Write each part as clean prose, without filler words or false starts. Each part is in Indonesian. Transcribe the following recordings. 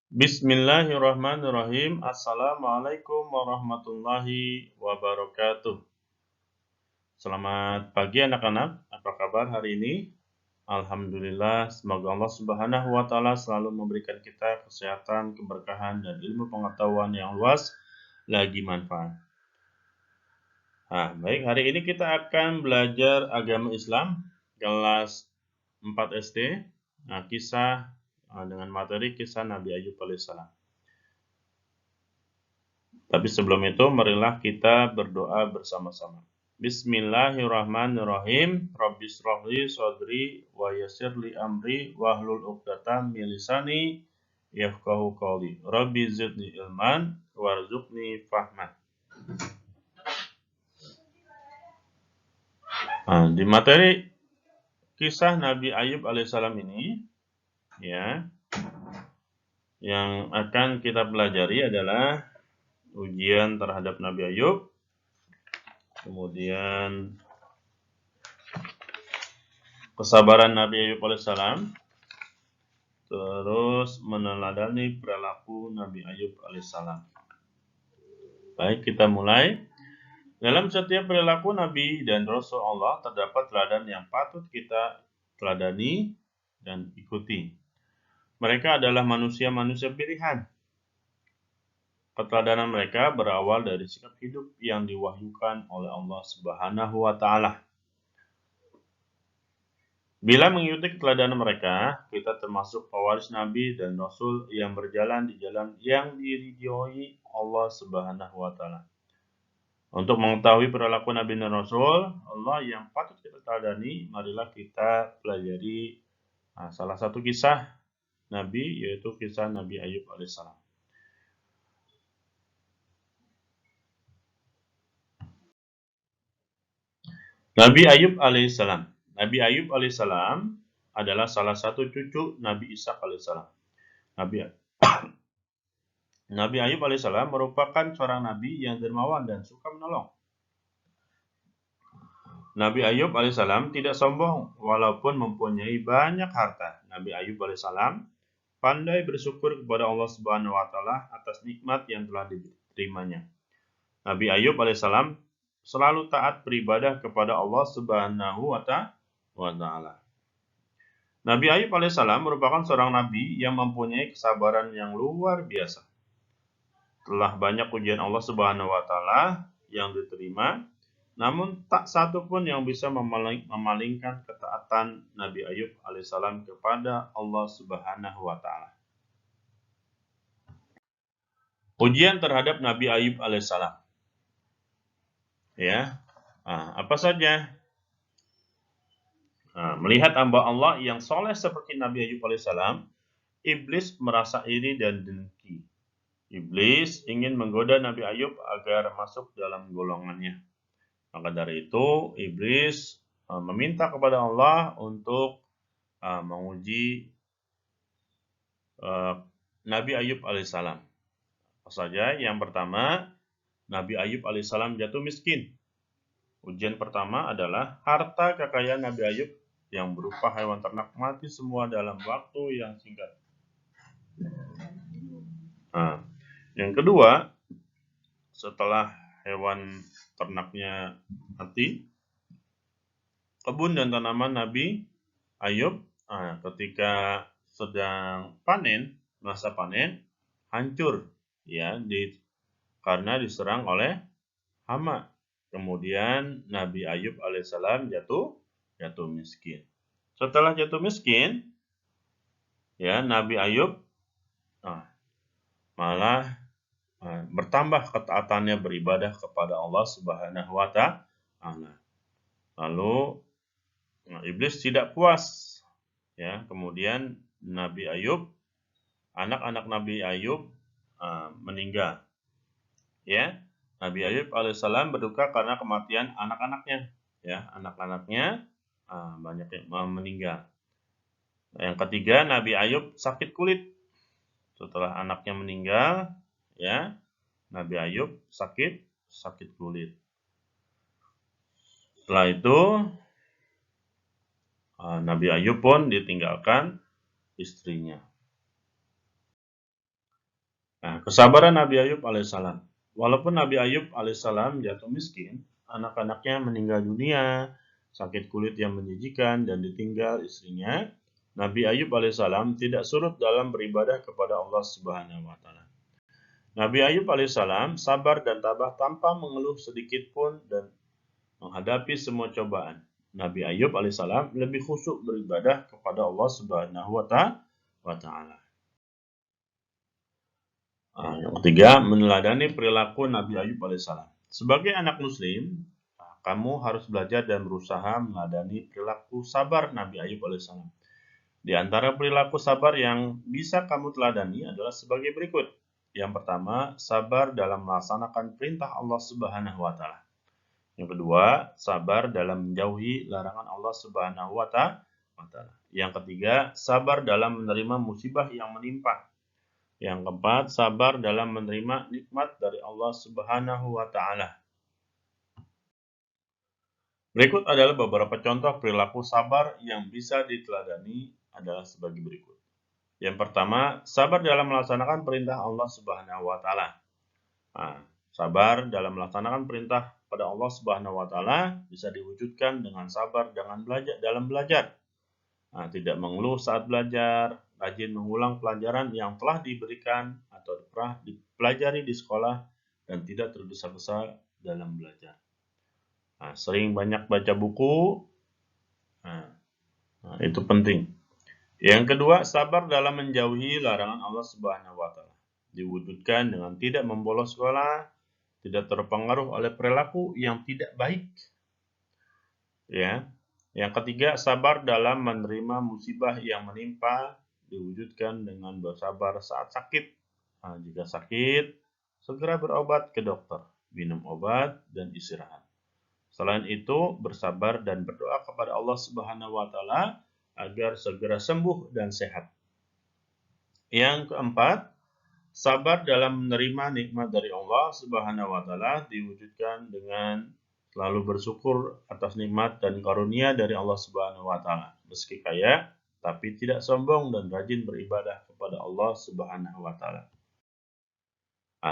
Bismillahirrahmanirrahim. Assalamualaikum warahmatullahi wabarakatuh. Selamat pagi anak-anak. Apa kabar hari ini? Alhamdulillah, semoga Allah Subhanahu wa taala selalu memberikan kita kesehatan, keberkahan dan ilmu pengetahuan yang luas lagi manfaat. Baik, hari ini kita akan belajar agama Islam kelas 4 SD. Kisah dengan materi kisah Nabi Ayub alaihissalam. Tapi sebelum itu, marilah kita berdoa bersama-sama. Bismillahirrahmanirrahim. Rabbis shrahli sadri wa yassirli amri wahlul 'uqdatam min lisani yafqahu qawli. Rabbi zidni ilman warzuqni fahman. Di materi kisah Nabi Ayub alaihissalam ini, yang akan kita pelajari adalah ujian terhadap Nabi Ayub, kemudian kesabaran Nabi Ayub alaihissalam, terus meneladani perilaku Nabi Ayub alaihissalam. Baik, kita mulai. Dalam setiap perilaku Nabi dan Rasul Allah terdapat teladan yang patut kita teladani dan ikuti. Mereka adalah manusia-manusia pilihan. Keteladanan mereka berawal dari sikap hidup yang diwahyukan oleh Allah Subhanahu wa taala. Bila mengikuti keteladanan mereka, kita termasuk pewaris Nabi dan Rasul yang berjalan di jalan yang diridhoi Allah Subhanahu wa taala. Untuk mengetahui perilaku Nabi dan Rasul Allah yang patut kita teladani, marilah kita pelajari salah satu kisah Nabi, yaitu kisah Nabi Ayub alaihissalam. Nabi Ayub alaihissalam. Nabi Ayub alaihissalam adalah salah satu cucu Nabi Ishaq alaihissalam. Nabi Ayub alaihissalam merupakan seorang nabi yang dermawan dan suka menolong. Nabi Ayub alaihissalam tidak sombong walaupun mempunyai banyak harta. Nabi Ayub alaihissalam pandai bersyukur kepada Allah Subhanahu wa taala atas nikmat yang telah diterimanya. Nabi Ayub alaihissalam selalu taat beribadah kepada Allah Subhanahu wa taala. Nabi Ayub alaihissalam merupakan seorang nabi yang mempunyai kesabaran yang luar biasa. Telah banyak ujian Allah Subhanahu wa taala yang diterima, namun tak satu pun yang bisa memalingkan ketaatan Nabi Ayub alaihissalam kepada Allah Subhanahu wa taala. Ujian terhadap Nabi Ayub alaihissalam. Apa saja? Melihat hamba Allah yang soleh seperti Nabi Ayub alaihissalam, iblis merasa iri dan dengki. Iblis ingin menggoda Nabi Ayub agar masuk dalam golongannya. Maka dari itu, iblis meminta kepada Allah untuk menguji Nabi Ayub alaihissalam. Apa saja? Yang pertama, Nabi Ayub alaihissalam jatuh miskin. Ujian pertama adalah harta kekayaan Nabi Ayub yang berupa hewan ternak mati semua dalam waktu yang singkat. Yang kedua, setelah hewan ternaknya mati, kebun dan tanaman Nabi Ayub ketika sedang panen, masa panen, hancur karena diserang oleh hama. Kemudian Nabi Ayub alaihissalam jatuh miskin. Setelah jatuh miskin, Nabi Ayub malah bertambah ketaatannya beribadah kepada Allah Subhanahu wa taala. Lalu iblis tidak puas, kemudian Nabi Ayub, anak-anak Nabi Ayub meninggal. Nabi Ayub alaihissalam berduka karena kematian anak-anaknya. Anak-anaknya banyak yang meninggal. Yang ketiga, Nabi Ayub sakit kulit. Setelah anaknya meninggal, Nabi Ayub sakit kulit. Setelah itu, Nabi Ayub pun ditinggalkan istrinya. Kesabaran Nabi Ayub alaihissalam. Walaupun Nabi Ayub alaihissalam jatuh miskin, anak-anaknya meninggal dunia, sakit kulit yang menjijikan, dan ditinggal istrinya, Nabi Ayub alaihissalam tidak surut dalam beribadah kepada Allah Subhanahu wa taala. Nabi Ayub alaihissalam sabar dan tabah tanpa mengeluh sedikit pun dan menghadapi semua cobaan. Nabi Ayub alaihissalam lebih khusyuk beribadah kepada Allah Subhanahu wa taala. Yang ketiga, meneladani perilaku Nabi Ayub alaihissalam. Sebagai anak muslim, kamu harus belajar dan berusaha meneladani perilaku sabar Nabi Ayub alaihissalam. Di antara perilaku sabar yang bisa kamu teladani adalah sebagai berikut. Yang pertama, sabar dalam melaksanakan perintah Allah Subhanahu wa taala. Yang kedua, sabar dalam menjauhi larangan Allah Subhanahu wa taala. Yang ketiga, sabar dalam menerima musibah yang menimpa. Yang keempat, sabar dalam menerima nikmat dari Allah Subhanahu wa taala. Berikut adalah beberapa contoh perilaku sabar yang bisa diteladani adalah sebagai berikut. Yang pertama, sabar dalam melaksanakan perintah Allah Subhanahu wa taala. Sabar dalam melaksanakan perintah pada Allah Subhanahu wa taala bisa diwujudkan dengan sabar dalam belajar. Tidak mengeluh saat belajar, rajin mengulang pelajaran yang telah diberikan atau pernah dipelajari di sekolah, dan tidak tergesa-gesa dalam belajar. Sering banyak baca buku, itu penting. Yang kedua, sabar dalam menjauhi larangan Allah Subhanahu wa taala. Diwujudkan dengan tidak membolos sekolah, tidak terpengaruh oleh perilaku yang tidak baik. Ya. Yang ketiga, sabar dalam menerima musibah yang menimpa, diwujudkan dengan bersabar saat sakit. Jika sakit, segera berobat ke dokter, minum obat, dan istirahat. Selain itu, bersabar dan berdoa kepada Allah Subhanahu wa taala agar segera sembuh dan sehat. Yang keempat, sabar dalam menerima nikmat dari Allah Subhanahu wa taala diwujudkan dengan selalu bersyukur atas nikmat dan karunia dari Allah Subhanahu wa taala. Meski kaya, tapi tidak sombong dan rajin beribadah kepada Allah Subhanahu wa taala.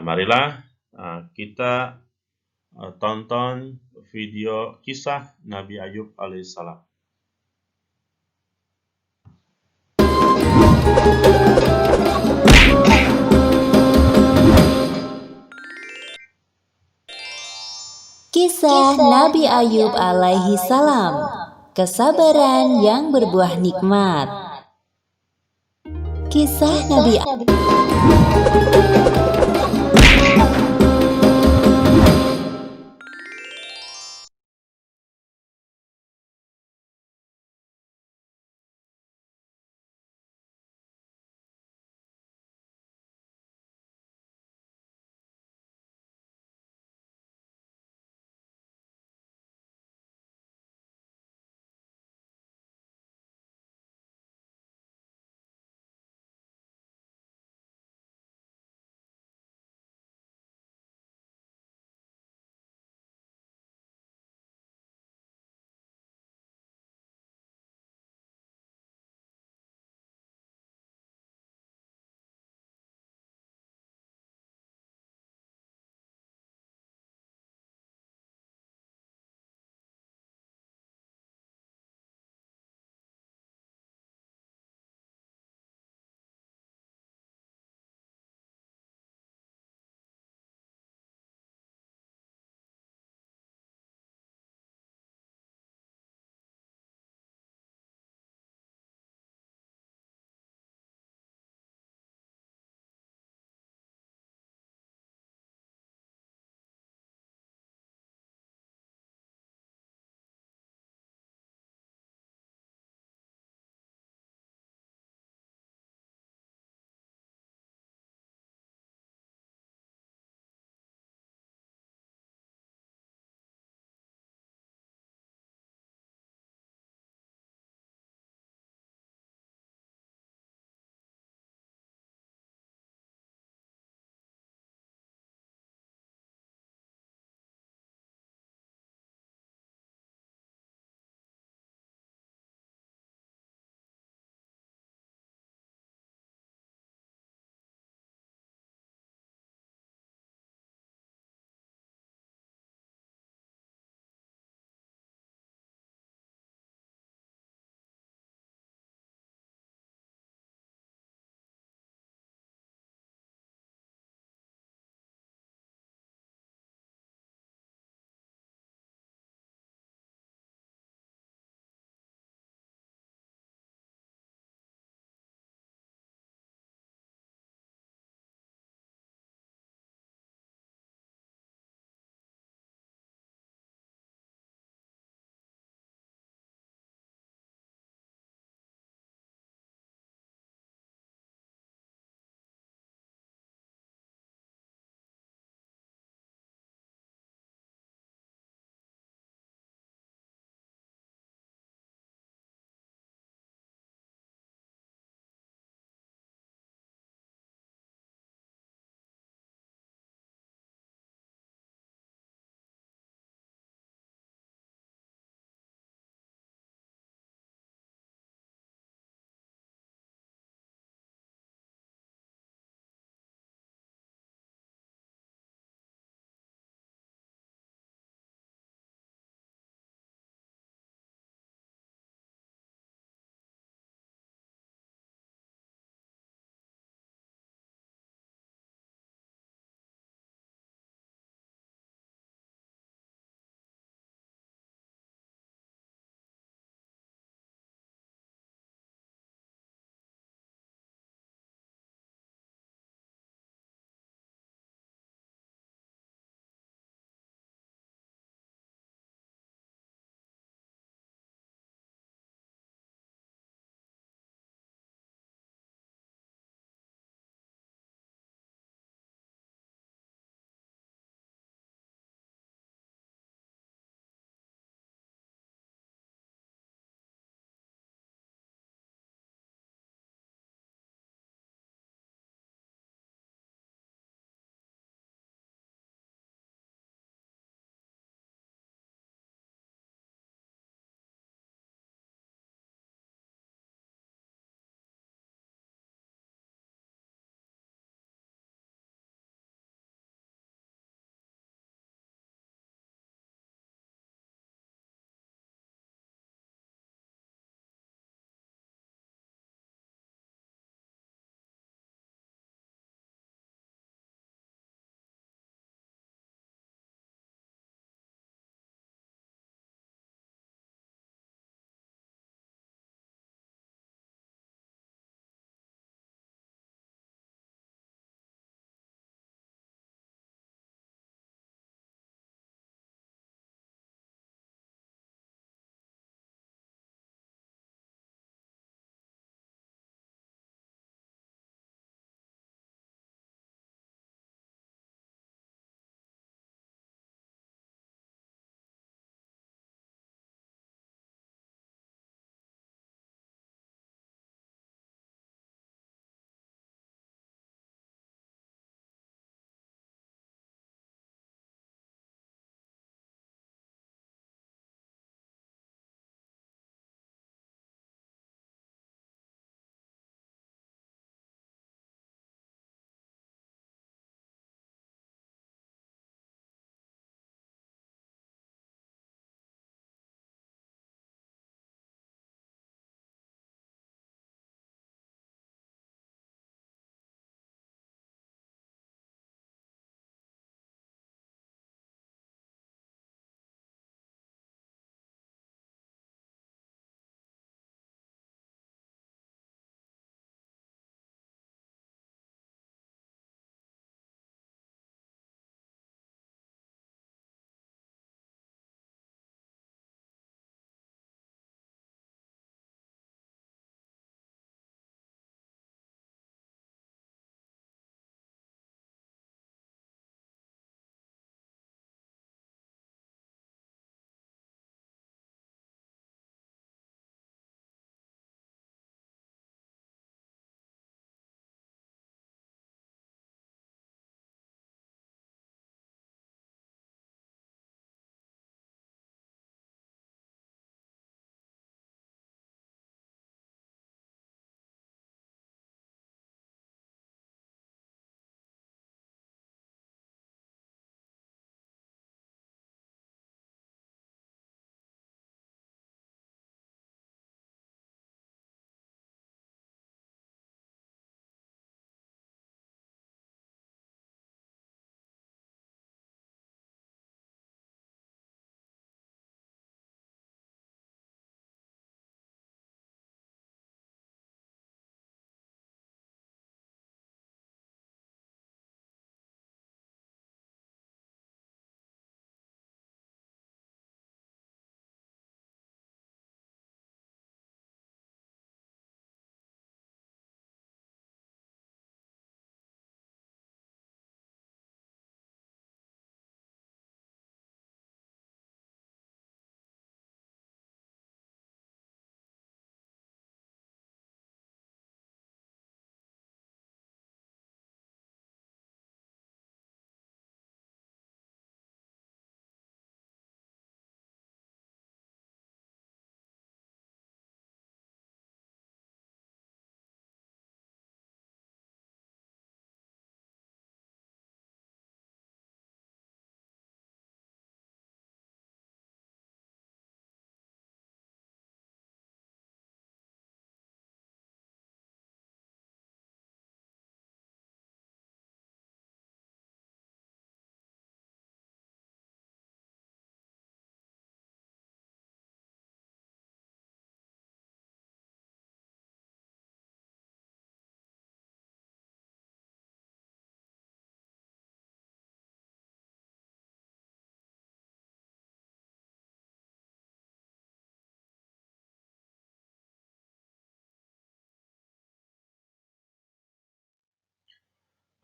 Marilah kita tonton video kisah Nabi Ayub alaihissalam. Kisah Nabi Ayub alaihi salam. Kesabaran yang berbuah nikmat. Kisah Nabi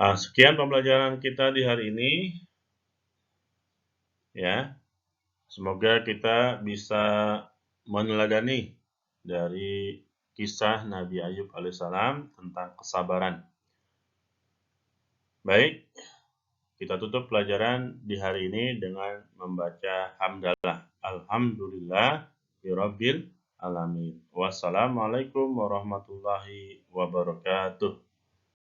Sekian pembelajaran kita di hari ini. Ya, semoga kita bisa meneladani dari kisah Nabi Ayub alaihissalam tentang kesabaran. Baik, kita tutup pelajaran di hari ini dengan membaca hamdalah. Alhamdulillah birabbil alamin. Wassalamualaikum warahmatullahi wabarakatuh.